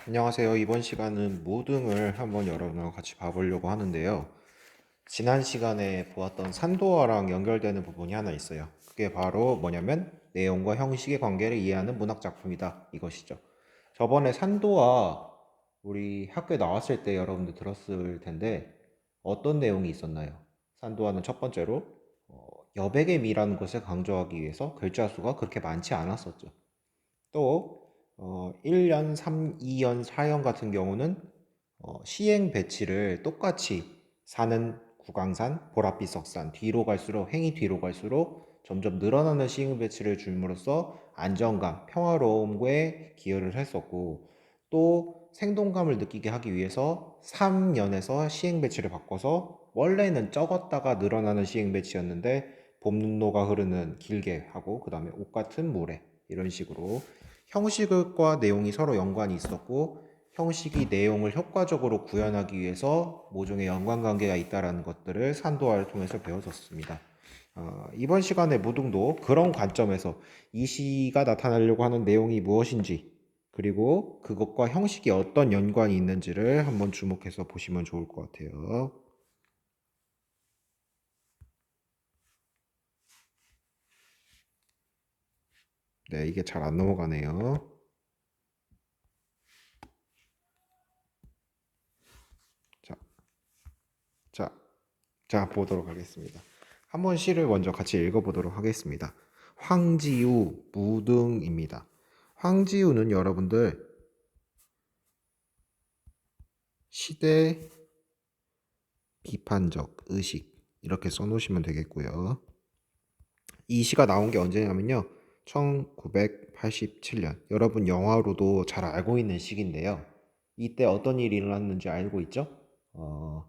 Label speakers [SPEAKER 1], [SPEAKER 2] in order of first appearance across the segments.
[SPEAKER 1] 안녕하세요. 이번 시간은 모등을 한번 여러분과 같이 봐보려고 하는데요. 지난 시간에 보았던 산도와랑 연결되는 부분이 하나 있어요. 그게 바로 뭐냐면 내용과 형식의 관계를 이해하는 문학 작품이다. 이것이죠. 저번에 산도와 우리 학교에 나왔을 때 여러분들 들었을 텐데 어떤 내용이 있었나요? 산도와는 첫 번째로 여백의 미라는 것을 강조하기 위해서 글자 수가 그렇게 많지 않았었죠. 또 1년, 3, 2년, 4년 같은 경우는 시행 배치를 똑같이 산은 구강산, 보랏빛 석산 뒤로 갈수록 행이 뒤로 갈수록 점점 늘어나는 시행 배치를 줌으로써 안정감, 평화로움에 기여를 했었고 또 생동감을 느끼게 하기 위해서 3년에서 시행 배치를 바꿔서 원래는 적었다가 늘어나는 시행 배치였는데 봄눈노가 흐르는 길게 하고 그 다음에 옷 같은 모래 이런 식으로 형식과 내용이 서로 연관이 있었고 형식이 내용을 효과적으로 구현하기 위해서 모종의 연관관계가 있다는 것들을 산도화를 통해서 배웠었습니다. 이번 시간의 무등도 그런 관점에서 이 시가 나타내려고 하는 내용이 무엇인지 그리고 그것과 형식이 어떤 연관이 있는지를 한번 주목해서 보시면 좋을 것 같아요. 네, 이게 잘 안 넘어가네요. 자, 자, 자, 보도록 하겠습니다. 한번 시를 먼저 같이 읽어보도록 하겠습니다. 황지우 무등입니다. 황지우는 여러분들 시대 비판적 의식 이렇게 써놓으시면 되겠고요. 이 시가 나온 게 언제냐면요. 1987년. 여러분 영화로도 잘 알고 있는 시기인데요. 이때 어떤 일이 일어났는지 알고 있죠? 어,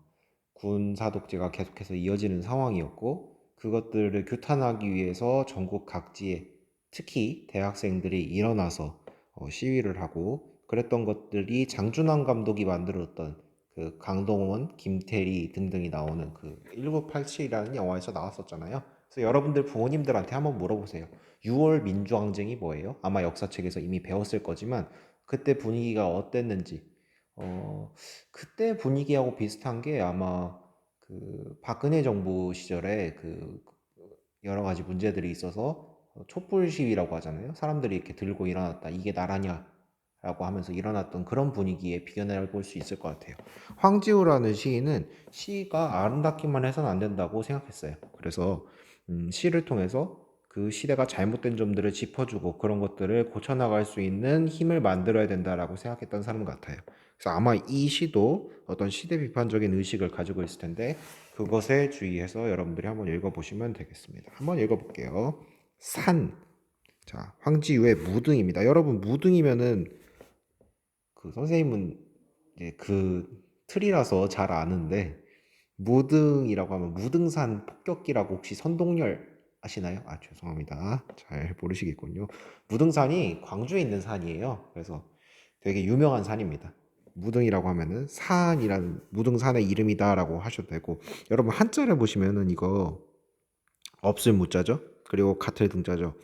[SPEAKER 1] 군사 독재가 계속해서 이어지는 상황이었고 그것들을 규탄하기 위해서 전국 각지에 특히 대학생들이 일어나서 시위를 하고 그랬던 것들이 장준환 감독이 만들었던 그 강동원, 김태리 등등이 나오는 그 1987이라는 영화에서 나왔었잖아요. 그래서 여러분들 부모님들한테 한번 물어보세요. 6월 민주항쟁이 뭐예요? 아마 역사책에서 이미 배웠을 거지만 그때 분위기가 어땠는지 그때 분위기하고 비슷한 게 아마 그 박근혜 정부 시절에 그 여러 가지 문제들이 있어서 촛불 시위라고 하잖아요. 사람들이 이렇게 들고 일어났다. 이게 나라냐? 라고 하면서 일어났던 그런 분위기에 비견해 볼 수 있을 것 같아요. 황지우라는 시인은 시가 아름답기만 해서는 안 된다고 생각했어요. 그래서 시를 통해서 그 시대가 잘못된 점들을 짚어주고 그런 것들을 고쳐나갈 수 있는 힘을 만들어야 된다라고 생각했던 사람 같아요. 그래서 아마 이 시도 어떤 시대 비판적인 의식을 가지고 있을 텐데 그것에 주의해서 여러분들이 한번 읽어보시면 되겠습니다. 한번 읽어볼게요. 산. 자, 황지우의 무등입니다. 여러분 무등이면은 그 선생님은 이제 그 틀이라서 잘 아는데 무등이라고 하면 무등산 폭격기라고 혹시 선동열 아시나요? 아, 죄송합니다. 잘 모르시겠군요. 무등산이 광주에 있는 산이에요. 그래서 되게 유명한 산입니다. 무등이라고 하면은 산이라는 무등산의 이름이다라고 하셔도 되고 여러분 한자를 보시면은 이거 없을 무자죠. 그리고 같을 등자죠.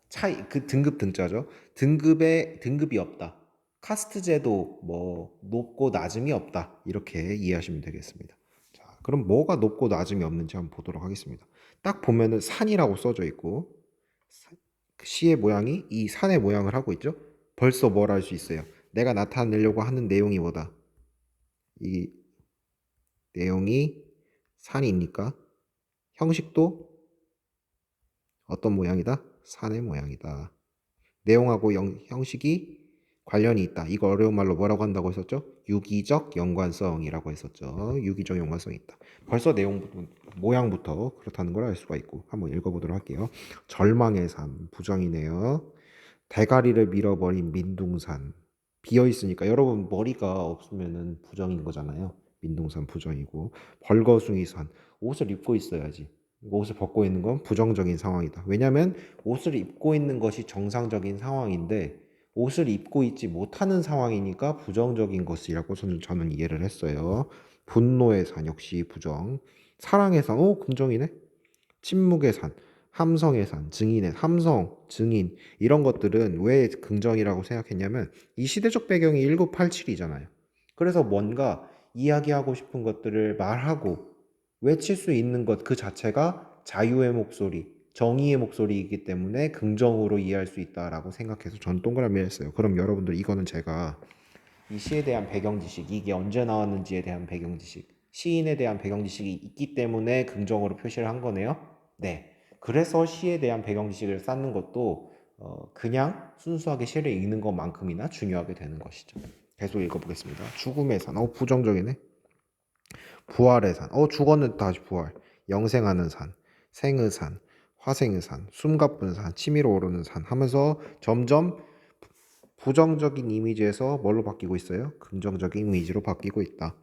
[SPEAKER 1] 차이 그 등급 등자죠. 등급에 등급이 없다. 카스트 제도 뭐 높고 낮음이 없다. 이렇게 이해하시면 되겠습니다. 자, 그럼 뭐가 높고 낮음이 없는지 한번 보도록 하겠습니다. 딱 보면은 산이라고 써져 있고 그 시의 모양이 이 산의 모양을 하고 있죠. 벌써 뭘 알 수 있어요. 내가 나타내려고 하는 내용이 뭐다. 이 내용이 산이니까 형식도 어떤 모양이다? 산의 모양이다. 내용하고 형식이 관련이 있다. 이거 어려운 말로 뭐라고 한다고 했었죠? 유기적 연관성이라고 했었죠. 유기적 연관성이 있다. 벌써 내용 모양부터 그렇다는 걸 알 수가 있고 한번 읽어보도록 할게요. 절망의 산 부정이네요. 대가리를 밀어버린 민둥산 비어 있으니까 여러분 머리가 없으면은 부정인 거잖아요. 민둥산 부정이고 벌거숭이 산 옷을 입고 있어야지. 옷을 벗고 있는 건 부정적인 상황이다. 왜냐하면 옷을 입고 있는 것이 정상적인 상황인데 옷을 입고 있지 못하는 상황이니까 부정적인 것이라고 저는 이해를 했어요. 분노의 산 역시 부정. 사랑의 산, 오 긍정이네. 침묵의 산. 함성의 산, 증인의 함성, 증인 이런 것들은 왜 긍정이라고 생각했냐면 이 시대적 배경이 1987이잖아요. 그래서 뭔가 이야기하고 싶은 것들을 말하고 외칠 수 있는 것 그 자체가 자유의 목소리, 정의의 목소리이기 때문에 긍정으로 이해할 수 있다라고 생각해서 전 동그라미 했어요. 그럼 여러분들 이거는 제가 이 시에 대한 배경 지식, 이게 언제 나왔는지에 대한 배경 지식, 시인에 대한 배경 지식이 있기 때문에 긍정으로 표시를 한 거네요. 네. 그래서 시에 대한 배경 지식을 쌓는 것도 그냥 순수하게 시를 읽는 것만큼이나 중요하게 되는 것이죠. 계속 읽어보겠습니다. 죽음의 산, 부정적이네. 부활의 산, 죽었는데 다시 부활. 영생하는 산, 생의 산, 화생의 산, 숨가쁜 산, 치밀어 오르는 산 하면서 점점 부정적인 이미지에서 뭘로 바뀌고 있어요? 긍정적인 이미지로 바뀌고 있다.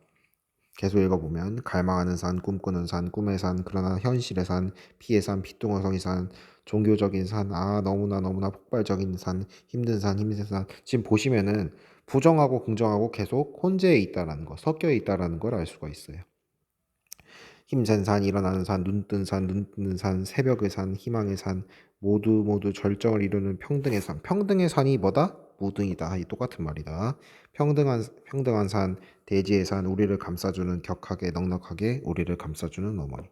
[SPEAKER 1] 계속 읽어보면 갈망하는 산, 꿈꾸는 산, 꿈의 산, 그러나 현실의 산, 피의 산, 피뚱어성의 산, 종교적인 산, 너무나 너무나 폭발적인 산, 힘든 산, 힘든 산. 지금 보시면은 부정하고 긍정하고 계속 혼재해 있다라는 거, 섞여 있다라는 걸 알 수가 있어요. 힘센 산, 일어나는 산, 눈뜬 산, 눈 뜨는 산, 새벽의 산, 희망의 산, 모두 모두 절정을 이루는 평등의 산. 평등의 산이 뭐다? 무등이다. 이 똑같은 말이다. 평등한 산, 대지의 산, 우리를 감싸주는 격하게 넉넉하게 우리를 감싸주는 어머니.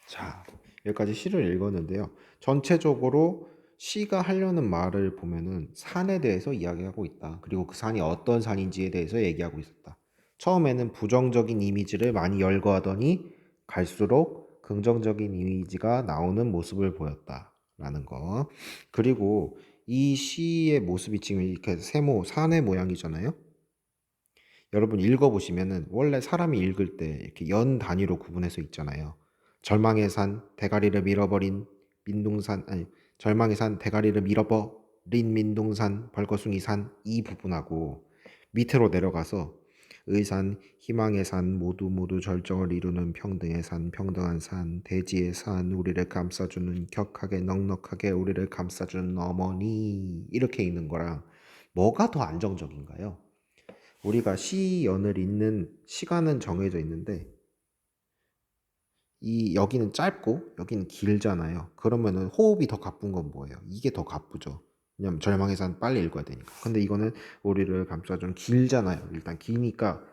[SPEAKER 1] 자, 여기까지 시를 읽었는데요. 전체적으로 시가 하려는 말을 보면은 산에 대해서 이야기하고 있다. 그리고 그 산이 어떤 산인지에 대해서 얘기하고 있었다. 처음에는 부정적인 이미지를 많이 열거하더니 갈수록 긍정적인 이미지가 나오는 모습을 보였다라는 거. 그리고 이 시의 모습이 지금 이렇게 세모, 산의 모양이잖아요. 여러분 읽어보시면은 원래 사람이 읽을 때 이렇게 연 단위로 구분해서 있잖아요. 절망의 산, 대가리를 밀어버린 민둥산, 아니, 절망의 산, 대가리를 밀어버린 민둥산, 벌거숭이 산, 이 부분하고 밑으로 내려가서 의산, 희망의 산, 모두 모두 절정을 이루는 평등의 산, 평등한 산, 대지의 산, 우리를 감싸주는 격하게 넉넉하게 우리를 감싸주는 어머니 이렇게 읽는 거랑 뭐가 더 안정적인가요? 우리가 시연을 읽는 시간은 정해져 있는데 이 여기는 짧고 여기는 길잖아요. 그러면은 호흡이 더 가쁜 건 뭐예요? 이게 더 가쁘죠. 왜냐면 절망의 산 빨리 읽어야 되니까. 근데 이거는 우리를 감싸주는 길잖아요. 일단 기니까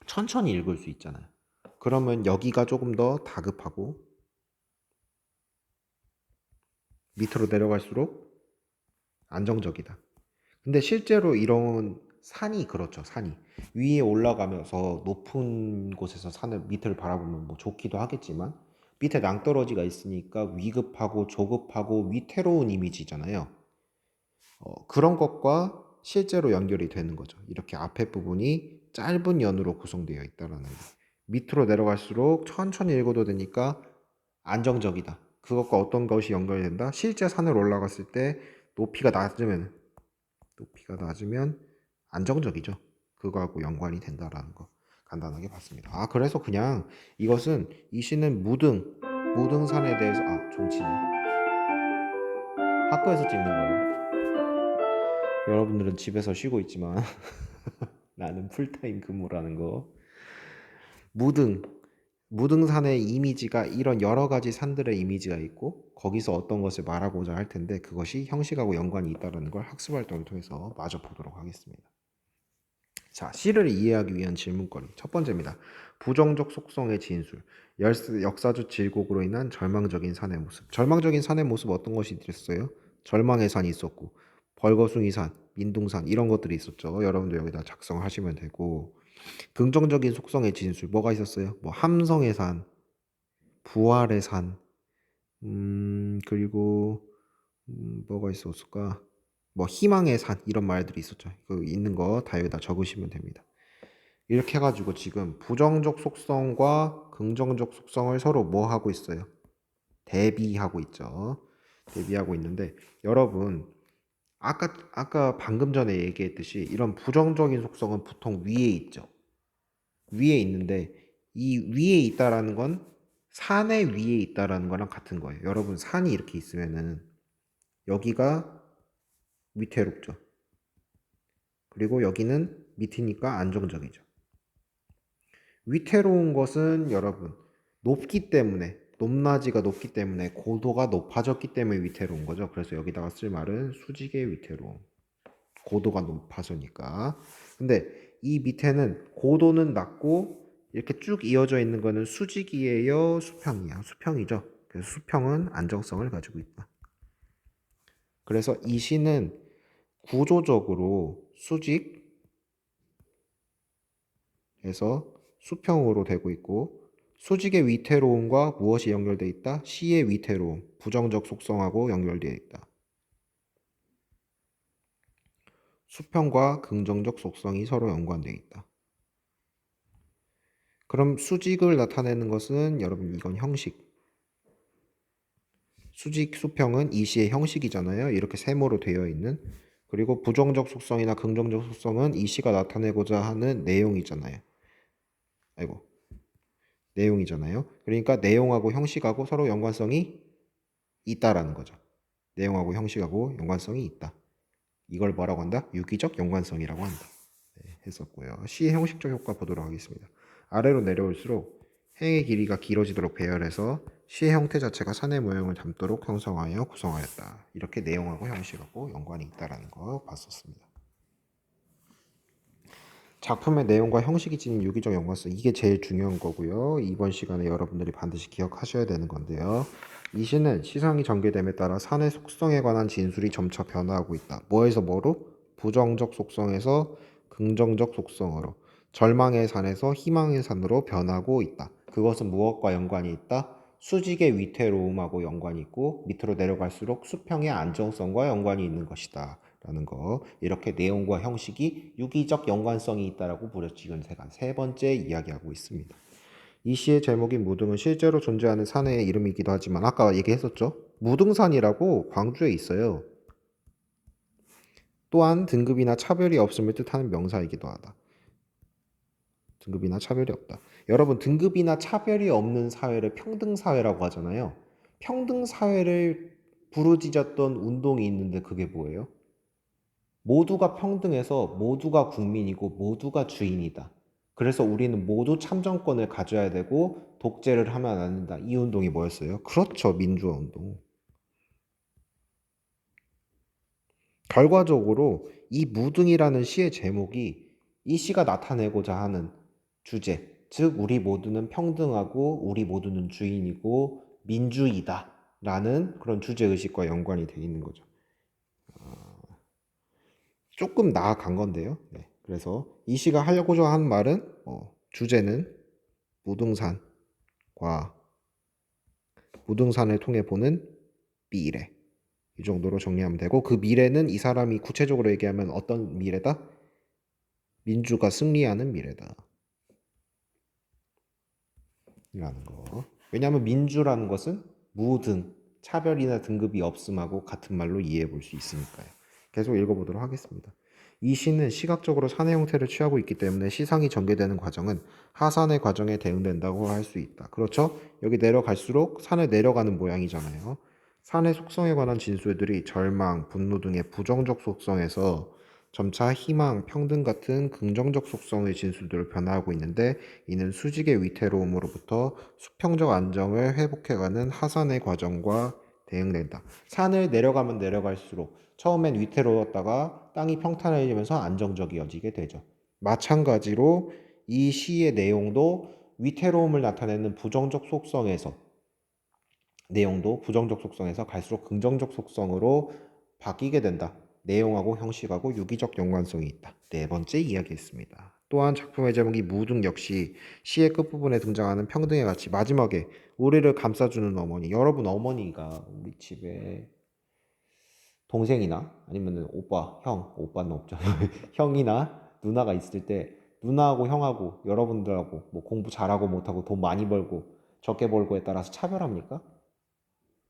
[SPEAKER 1] 천천히 읽을 수 있잖아요. 그러면 여기가 조금 더 다급하고 밑으로 내려갈수록 안정적이다. 근데 실제로 이런 산이 그렇죠. 산이 위에 올라가면서 높은 곳에서 산을 밑을 바라보면 뭐 좋기도 하겠지만 밑에 낭떠러지가 있으니까 위급하고 조급하고 위태로운 이미지잖아요. 그런 것과 실제로 연결이 되는 거죠. 이렇게 앞에 부분이 짧은 연으로 구성되어 있다라는 거. 밑으로 내려갈수록 천천히 읽어도 되니까 안정적이다. 그것과 어떤 것이 연결된다? 실제 산을 올라갔을 때 높이가 낮으면 높이가 낮으면 안정적이죠. 그거하고 연관이 된다라는 거 간단하게 봤습니다. 그래서 그냥 이것은 이 시는 무등산에 대해서 종치네. 학교에서 찍는 거예요. 여러분들은 집에서 쉬고 있지만 나는 풀타임 근무라는 거. 무등 무등산의 이미지가 이런 여러 가지 산들의 이미지가 있고 거기서 어떤 것을 말하고자 할 텐데 그것이 형식하고 연관이 있다는 걸 학습 활동을 통해서 마저 보도록 하겠습니다. 자, 시를 이해하기 위한 질문거리. 첫 번째입니다. 부정적 속성의 진술. 역사적 질곡으로 인한 절망적인 산의 모습. 절망적인 산의 모습 어떤 것이 있었어요? 절망의 산이 있었고, 벌거숭이 산, 민둥산 이런 것들이 있었죠. 여러분도 여기다 작성하시면 되고, 긍정적인 속성의 진술. 뭐가 있었어요? 뭐 함성의 산, 부활의 산, 그리고 뭐가 있었을까? 뭐 희망의 산 이런 말들이 있었죠. 그 있는 거 다 여기다 적으시면 됩니다. 이렇게 해가지고 지금 부정적 속성과 긍정적 속성을 서로 뭐 하고 있어요? 대비하고 있죠. 대비하고 있는데 여러분 아까 방금 전에 얘기했듯이 이런 부정적인 속성은 보통 위에 있죠. 위에 있는데 이 위에 있다라는 건 산의 위에 있다라는 거랑 같은 거예요. 여러분 산이 이렇게 있으면은 여기가 위태롭죠. 그리고 여기는 밑이니까 안정적이죠. 위태로운 것은 여러분 높기 때문에 높낮이가 높기 때문에 고도가 높아졌기 때문에 위태로운 거죠. 그래서 여기다가 쓸 말은 수직의 위태로움. 고도가 높아서니까. 근데 이 밑에는 고도는 낮고 이렇게 쭉 이어져 있는 거는 수직이에요, 수평이야. 수평이죠. 그래서 수평은 안정성을 가지고 있다. 그래서 이 시는 구조적으로 수직에서 수평으로 되고 있고 수직의 위태로움과 무엇이 연결되어 있다? 시의 위태로움, 부정적 속성하고 연결되어 있다. 수평과 긍정적 속성이 서로 연관되어 있다. 그럼 수직을 나타내는 것은 여러분 이건 형식. 수직, 수평은 이 시의 형식이잖아요. 이렇게 세모로 되어 있는. 그리고 부정적 속성이나 긍정적 속성은 이 시가 나타내고자 하는 내용이잖아요. 아이고. 내용이잖아요. 그러니까 내용하고 형식하고 서로 연관성이 있다라는 거죠. 내용하고 형식하고 연관성이 있다. 이걸 뭐라고 한다? 유기적 연관성이라고 한다. 네, 했었고요. 시의 형식적 효과 보도록 하겠습니다. 아래로 내려올수록 행의 길이가 길어지도록 배열해서 시의 형태 자체가 산의 모형을 담도록 형성하여 구성하였다. 이렇게 내용하고 형식하고 연관이 있다라는 거 봤었습니다. 작품의 내용과 형식이 지닌 유기적 연관성, 이게 제일 중요한 거고요. 이번 시간에 여러분들이 반드시 기억하셔야 되는 건데요. 이 시는 시상이 전개됨에 따라 산의 속성에 관한 진술이 점차 변화하고 있다. 뭐에서 뭐로? 부정적 속성에서 긍정적 속성으로, 절망의 산에서 희망의 산으로 변하고 있다. 그것은 무엇과 연관이 있다? 수직의 위태로움하고 연관이 있고 밑으로 내려갈수록 수평의 안정성과 연관이 있는 것이다 라는 거. 이렇게 내용과 형식이 유기적 연관성이 있다라고 부르지금 세 번째 이야기하고 있습니다. 이 시의 제목인 무등은 실제로 존재하는 산의 이름이기도 하지만 아까 얘기했었죠. 무등산이라고 광주에 있어요. 또한 등급이나 차별이 없음을 뜻하는 명사이기도 하다. 등급이나 차별이 없다. 여러분, 등급이나 차별이 없는 사회를 평등사회라고 하잖아요. 평등사회를 부르짖었던 운동이 있는데 그게 뭐예요? 모두가 평등해서 모두가 국민이고 모두가 주인이다. 그래서 우리는 모두 참정권을 가져야 되고 독재를 하면 안 된다. 이 운동이 뭐였어요? 그렇죠. 민주화 운동. 결과적으로 이 무등이라는 시의 제목이 이 시가 나타내고자 하는 주제, 즉 우리 모두는 평등하고 우리 모두는 주인이고 민주이다 라는 그런 주제의식과 연관이 되어 있는 거죠. 조금 나아간 건데요. 네. 그래서 이 시가 하려고자 한 말은 주제는 무등산과 무등산을 통해 보는 미래, 이 정도로 정리하면 되고, 그 미래는 이 사람이 구체적으로 얘기하면 어떤 미래다? 민주가 승리하는 미래다 라는 거. 왜냐하면 민주라는 것은 무등, 차별이나 등급이 없음하고 같은 말로 이해해 볼 수 있으니까요. 계속 읽어보도록 하겠습니다. 이 시는 시각적으로 산의 형태를 취하고 있기 때문에 시상이 전개되는 과정은 하산의 과정에 대응된다고 할 수 있다. 그렇죠? 여기 내려갈수록 산을 내려가는 모양이잖아요. 산의 속성에 관한 진술들이 절망, 분노 등의 부정적 속성에서 점차 희망, 평등 같은 긍정적 속성의 진술들을 변화하고 있는데, 이는 수직의 위태로움으로부터 수평적 안정을 회복해가는 하산의 과정과 대응된다. 산을 내려가면 내려갈수록 처음엔 위태로웠다가 땅이 평탄해지면서 안정적이어지게 되죠. 마찬가지로 이 시의 내용도 위태로움을 나타내는 부정적 속성에서 갈수록 긍정적 속성으로 바뀌게 된다. 내용하고 형식하고 유기적 연관성이 있다. 네 번째 이야기했습니다. 또한 작품의 제목이 무등 역시 시의 끝부분에 등장하는 평등의 가치, 마지막에 우리를 감싸주는 어머니. 여러분, 어머니가 우리 집에 동생이나 아니면 오빠는 없죠. 형이나 누나가 있을 때 누나하고 형하고 여러분들하고 뭐 공부 잘하고 못하고 돈 많이 벌고 적게 벌고에 따라서 차별합니까?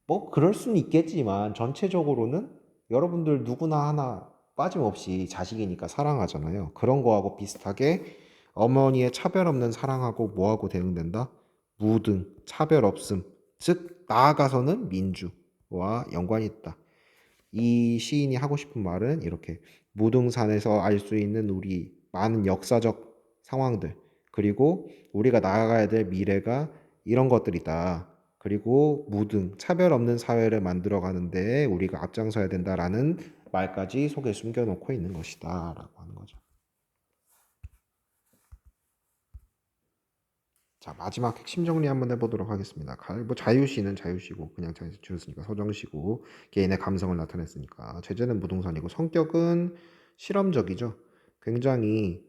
[SPEAKER 1] 뭐 그럴 수는 있겠지만 전체적으로는 여러분들 누구나 하나 빠짐없이 자식이니까 사랑하잖아요. 그런 거하고 비슷하게 어머니의 차별 없는 사랑하고 뭐하고 대응된다? 무등, 차별 없음, 즉 나아가서는 민주와 연관이 있다. 이 시인이 하고 싶은 말은 이렇게 무등산에서 알 수 있는 우리 많은 역사적 상황들, 그리고 우리가 나아가야 될 미래가 이런 것들이다. 그리고 무등, 차별 없는 사회를 만들어 가는데 우리가 앞장서야 된다라는 말까지 속에 숨겨놓고 있는 것이다라고 하는 거죠. 자, 마지막 핵심 정리 한번 해보도록 하겠습니다. 뭐 자유시는 자유시고 그냥 줄였으니까 서정시고 개인의 감성을 나타냈으니까 제재는 무등산이고 성격은 실험적이죠. 굉장히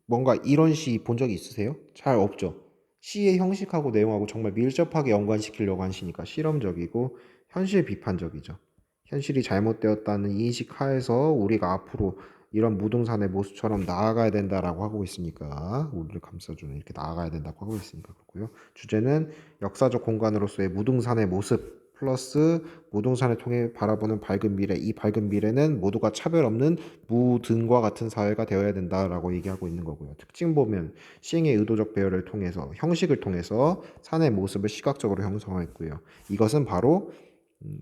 [SPEAKER 1] 뭔가 이런 시 본 적이 있으세요? 잘 없죠. 시의 형식하고 내용하고 정말 밀접하게 연관시키려고 한 시니까 실험적이고 현실 비판적이죠. 현실이 잘못되었다는 인식 하에서 우리가 앞으로 이런 무등산의 모습처럼 나아가야 된다라고 하고 있으니까 우리를 감싸주는 이렇게 나아가야 된다고 하고 있으니까 그렇고요. 주제는 역사적 공간으로서의 무등산의 모습 플러스 무등산을 통해 바라보는 밝은 미래. 이 밝은 미래는 모두가 차별 없는 무등과 같은 사회가 되어야 된다라고 얘기하고 있는 거고요. 특징 보면 시행의 의도적 배열을 통해서 형식을 통해서 산의 모습을 시각적으로 형성했고요. 이것은 바로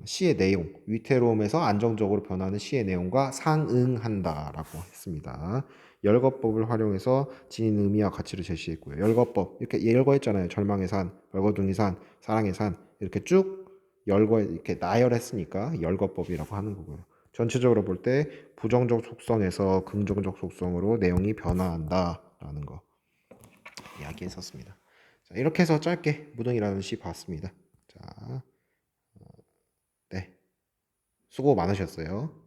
[SPEAKER 1] 시의 내용, 위태로움에서 안정적으로 변하는 시의 내용과 상응한다라고 했습니다. 열거법을 활용해서 지닌 의미와 가치를 제시했고요. 열거법 이렇게 열거했잖아요. 절망의 산, 벌거둥이 산, 사랑의 산 이렇게 쭉 열거 이렇게 나열했으니까 열거법이라고 하는 거고요. 전체적으로 볼 때 부정적 속성에서 긍정적 속성으로 내용이 변화한다라는 거 이야기했었습니다. 자, 이렇게 해서 짧게 무등이라는 시 봤습니다. 자, 네, 수고 많으셨어요.